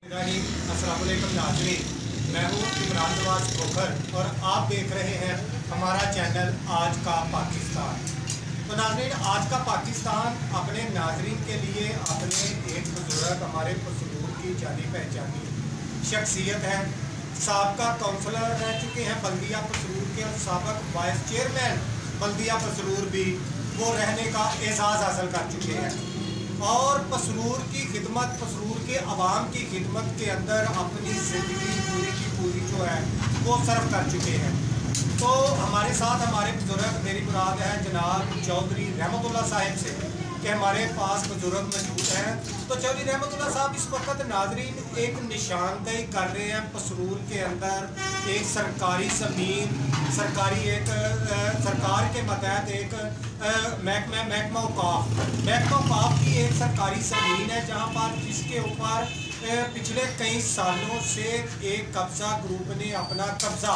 अस्सलाम वालेकुम नाज़रीन, मैं हूँ इमरान नवाज खोखर और आप देख रहे हैं हमारा चैनल आज का पाकिस्तान। तो नाज़रीन, आज का पाकिस्तान अपने नाज़रीन के लिए अपने एक बुजुर्ग हमारे पसरूर की जानी पहचानी शख्सियत है। साबका काउंसलर रह चुके हैं बल्दिया पसरूर के और साबक वाइस चेयरमैन बल्दिया पसरूर भी वो रहने का एजाज़ हासिल कर चुके हैं और पसरूर की खिदमत, पसरूर के अवाम की खिदमत के अंदर अपनी ज़िंदगी पूरी की पूरी जो है वो सर्व कर चुके हैं। तो हमारे साथ हमारे बुजुर्ग, मेरी मुराद है जनाब चौधरी रहमतुल्लाह साहब से कि हमारे पास बुजुर्ग मौजूद हैं। तो चौधरी रहमतुल्लाह साहब इस वक्त नाजरीन एक निशानदेही कर रहे हैं पसरूर के अंदर एक सरकारी ज़मीन, सरकार के मतहत एक महकमा औकाफ की एक सरकारी ज़मीन है जहाँ पर जिसके ऊपर पिछले कई सालों से एक कब्ज़ा ग्रुप ने अपना कब्ज़ा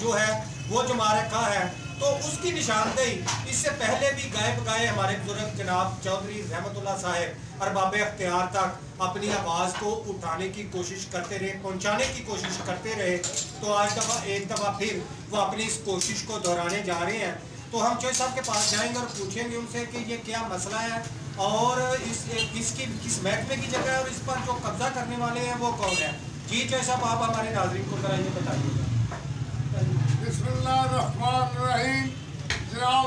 जो है वो जमा रखा है। तो उसकी निशानदेही इससे पहले भी गाए हमारे बुजुर्ग जनाब चौधरी रहमतुल्लाह साहब अरबाब अख्तियार तक अपनी आवाज़ को उठाने की कोशिश करते रहे, पहुंचाने की कोशिश करते रहे। तो आज एक दफ़ा फिर वो अपनी इस कोशिश को दोहराने जा रहे हैं। तो हम चौधरी साहब के पास जाएंगे और पूछेंगे उनसे कि ये क्या मसला है और किस महकमे की जगह है और इस पर जो कब्जा करने वाले हैं वो कौन है। जी चौधरी साहब, आप हमारे नाज़रीन को जरा ये बताइएगा। बिस्मिल्लाहिर्रहमानिर्रहीम। जनाब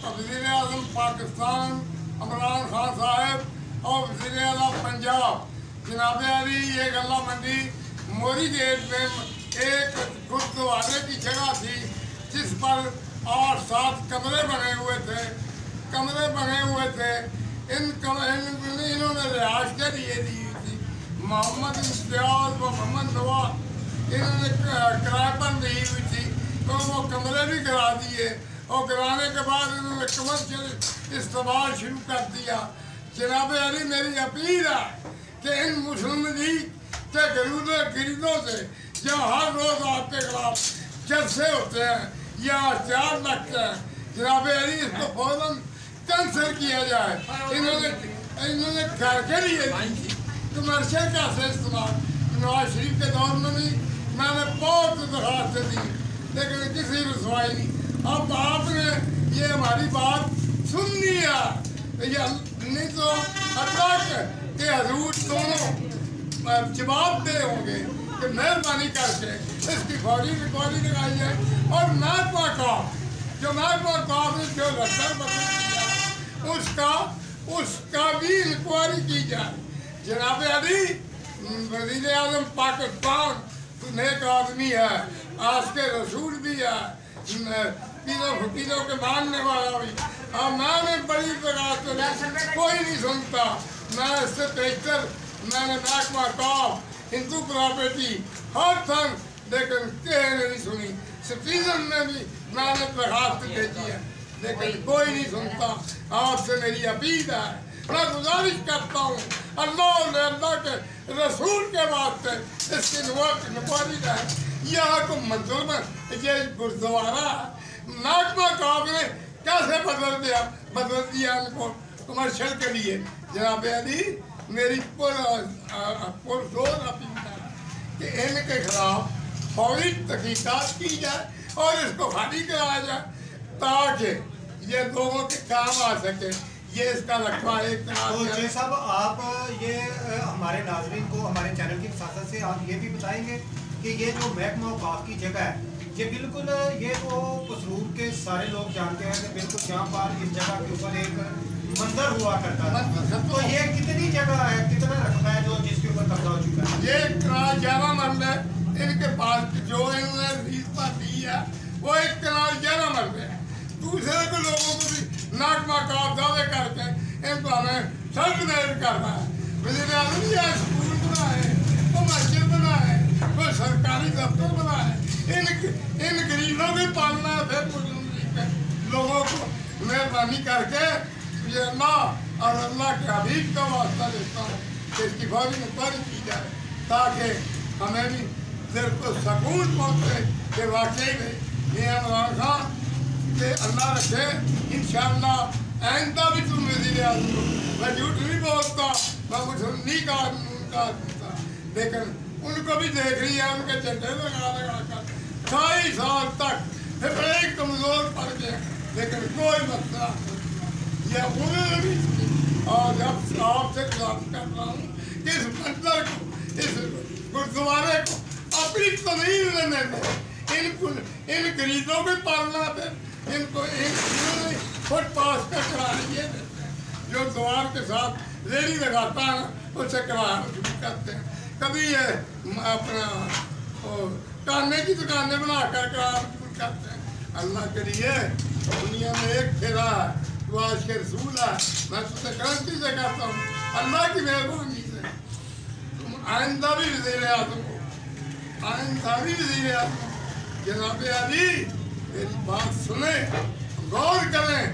वज़ीर-ए-आज़म पाकिस्तान इमरान खान साहब और वज़ीर-ए-आज़म पंजाब जनाब अली ये गल्ला मंडी मोरी गेट में एक गुरुद्वारे की जगह थी जिस पर 8-7 कमरे बने हुए थे। इन्होंने रिहाइश के लिए दी हुई थी। मोहम्मद इम्तियाज़ व मोहम्मद नवाज इन्होंने किराए पर दी हुई थी। तो वो कमरे भी करा दिए और कराने के बाद इन्होंने कमर्शियल इस्तेमाल शुरू कर दिया। जनाब अली मेरी अपील है कि इन मुस्लिम लीग के गरीबों से जो हर रोज़ आपके खिलाफ जलसे होते हैं या हथियार लगते हैं, जनाब अली इसको फौरन कैंसिल किया जाए। इन्होंने घर के लिए दी कमर्शियल कैसे इस्तेमाल नवाज शरीफ के दौर में भी मैंने बहुत दरखास्तें दी लेकिन किसी रसवाई नहीं। अब आपने ये हमारी बात सुननी है या नहीं तो अल्लाह के हजूर दोनों जवाब दे होंगे कि मेहरबानी करके इसकी फौरी रिकॉर्डिंग लगाई है और महकमा काफ ने जो रद्दा बदल किया उसका भी इंक्वायरी की जाए। जनाब अली वज़ीर-ए-आज़म पाकिस्तान नेक आदमी है, आज के रसूल भी है, पीरों फकीरों के मानने वाला भी। और मैंने बड़ी बगावत कोई नहीं सुनता। मैं इससे बेहतर मैंने महकमा काफ हिंदू प्रॉपर्टी हर थन लेकिन किसी ने नहीं सुनी। सिटीजन में भी मैंने दरखास्त भेजी है लेकिन कोई नहीं सुनता। आपसे मेरी अपील है, मैं गुजारिश करता हूँ अल्लाह के रसूल के वास्ते इसकी नुमाइंदगी है। यहाँ को मंजूर में ये गुरुद्वारा महकमा काफ ने कैसे बदल दिया इनको कमर्शियल के लिए। जनाब अली मेरी पुरजोर अपील है कि इनके खिलाफ फौरी तहकीकात की जाए और इसको खाली कराया जाए ताकि ये लोगों के काम आ सके। ये इसका रखवा एक तो जी साहब, आप ये हमारे नाजरीन को हमारे चैनल की वसात से आप ये भी बताएंगे कि ये जो महकमा औकाफ की जगह है ये बिल्कुल ये तो पसरूर के सारे लोग जानते हैं कि बिल्कुल यहाँ पर इस जगह के ऊपर एक मंदिर हुआ करता था। तो ये कितनी जगह है, कितना रकबा है जो जिसके ऊपर कब्जा हो चुका है? ये 11 मरले इनके पास जो इन्होंने रिश्ता दी है वो एक कनाल 11 मरले है। दूसरे को लोगों को भी महकमा काफ दावे करके इनको हमें सर्वनाश करना है। वज़ीर-ए-आज़म या स्कूल बनाए, वो मस्जिद बनाए, वो सरकारी दफ्तर बनाए, इन गरीबों की पालना है। फिर मुस्लिम लीग के लोगों को मेहरबानी करके ये अल्लाह और अल्लाह के हबीब का वास्ता देता हूँ कि इसकी फौरी इंक्वायरी की जाए ताकि हमें भी दिल को सुकून पहुँचे कि वाकई में ये इमरान खान के अल्लाह रखे। इंशाअल्लाह आइंदा भी तुम वज़ीर-ए-आज़म। मैं झूठ नहीं बोलता, मैं मुसलमान का लेकिन उनको भी देख लिया, उनके झंडे लगा लगा कर 28 साल तक फिर बड़े कमज़ोर पड़ गए, लेकिन कोई मसला नहीं। यह उन्होंने भी और जब आपसे बात कर रहा हूँ कि इस मंदिर को, इस गुरुद्वारे को अपनी तमीर लेने में इनको, इन गरीबों को पालना दे, इनको इन्होंने फुटपाथ का किराया देते हैं, जो द्वार के साथ रेडी लगाता है उसे किराया वसूल करते हैं। कभी ये अपना काने की दुकानें बना कर किराया वसूल करते हैं। अल्लाह के लिए दुनिया में एक फेरा है, तो आज के रसूल है। मैं तुझसे क्रांति से कहता हूँ, अल्लाह की मेहरबानी से तुम आइंदा भी वज़ीर आज़म हो, आइंदा भी वज़ीर आज़म। जनाब अली मेरी बात सुने, गौर करें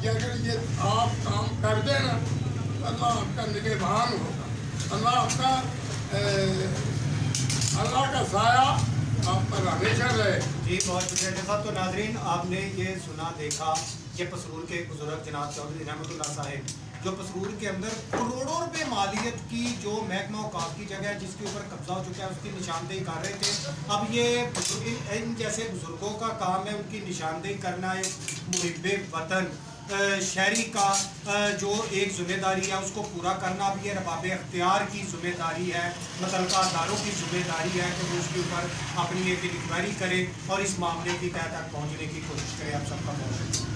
कि अगर ये आप काम कर देना, अल्लाह आपका निगहबान होगा, अल्लाह का साया आप पर हमेशा रहे। जी बहुत शुक्रिया साहब। तो नाजरीन, आपने ये सुना देखा, ये पसरूर के बुजुर्ग जनाब चौधरी रहमतुल्लाह साहिब, जो पसरूर के अंदर करोड़ों रुपए मालियत की जो महकमा औकाफ की जगह है जिसके ऊपर कब्जा हो चुका है, उसकी निशानदेही कर रहे थे। अब ये इन जैसे बुजुर्गों का काम है उनकी निशानदेही करना, एक मुहिब्बे वतन शहरी का जो एक ज़िम्मेदारी है उसको पूरा करना भी है, रबाब अख्तियार की ज़िम्मेदारी है, मुतल्लिका अदारों की ज़िम्मेदारी है कि वो उसके ऊपर अपनी एक इंक्वायरी करें और इस मामले की तह तक पहुँचने की कोशिश करें। आप सबका बहुत शुक्रिया।